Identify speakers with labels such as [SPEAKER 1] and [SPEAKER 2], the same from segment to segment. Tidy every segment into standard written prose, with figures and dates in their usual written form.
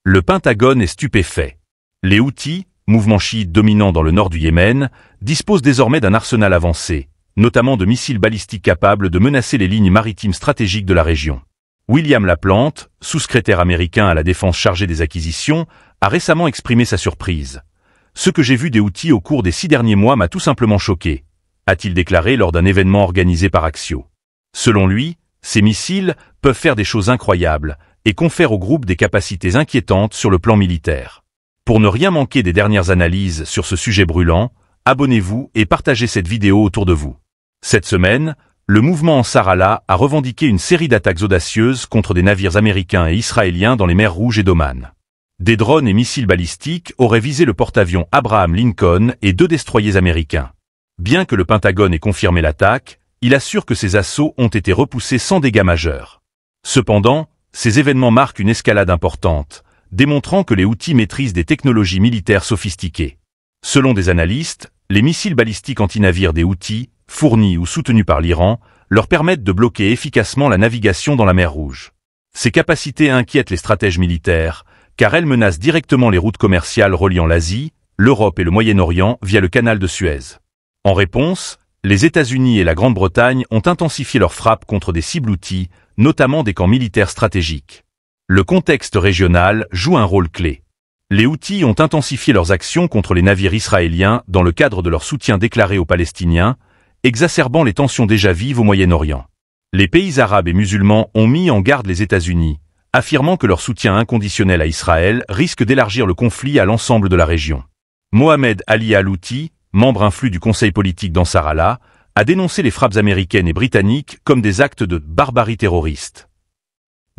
[SPEAKER 1] Le Pentagone est stupéfait. Les Houthis, mouvement chiite dominant dans le nord du Yémen, disposent désormais d'un arsenal avancé, notamment de missiles balistiques capables de menacer les lignes maritimes stratégiques de la région. William Laplante, sous-secrétaire américain à la défense chargé des acquisitions, a récemment exprimé sa surprise. « Ce que j'ai vu des Houthis au cours des 6 derniers mois m'a tout simplement choqué », a-t-il déclaré lors d'un événement organisé par Axios. Selon lui, ces missiles peuvent faire des choses incroyables et confèrent au groupe des capacités inquiétantes sur le plan militaire. Pour ne rien manquer des dernières analyses sur ce sujet brûlant, abonnez-vous et partagez cette vidéo autour de vous. Cette semaine, le mouvement Ansar Allah a revendiqué une série d'attaques audacieuses contre des navires américains et israéliens dans les mers Rouges et d'Oman. Des drones et missiles balistiques auraient visé le porte-avions Abraham Lincoln et 2 destroyers américains. Bien que le Pentagone ait confirmé l'attaque, il assure que ces assauts ont été repoussés sans dégâts majeurs. Cependant, ces événements marquent une escalade importante, démontrant que les Houthis maîtrisent des technologies militaires sophistiquées. Selon des analystes, les missiles balistiques anti-navires des Houthis, fournis ou soutenus par l'Iran, leur permettent de bloquer efficacement la navigation dans la mer Rouge. Ces capacités inquiètent les stratèges militaires, car elles menacent directement les routes commerciales reliant l'Asie, l'Europe et le Moyen-Orient via le canal de Suez. En réponse, les États-Unis et la Grande-Bretagne ont intensifié leurs frappes contre des cibles Houthis, notamment des camps militaires stratégiques. Le contexte régional joue un rôle clé. Les Houthis ont intensifié leurs actions contre les navires israéliens dans le cadre de leur soutien déclaré aux Palestiniens, exacerbant les tensions déjà vives au Moyen-Orient. Les pays arabes et musulmans ont mis en garde les États-Unis, affirmant que leur soutien inconditionnel à Israël risque d'élargir le conflit à l'ensemble de la région. Mohamed Ali Al-Houthi, membre influent du conseil politique d'Ansar Allah, a dénoncé les frappes américaines et britanniques comme des actes de barbarie terroriste.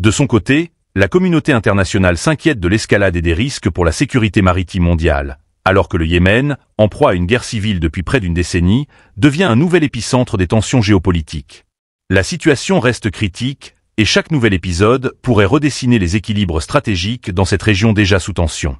[SPEAKER 1] De son côté, la communauté internationale s'inquiète de l'escalade et des risques pour la sécurité maritime mondiale, alors que le Yémen, en proie à une guerre civile depuis près d'une décennie, devient un nouvel épicentre des tensions géopolitiques. La situation reste critique, et chaque nouvel épisode pourrait redessiner les équilibres stratégiques dans cette région déjà sous tension.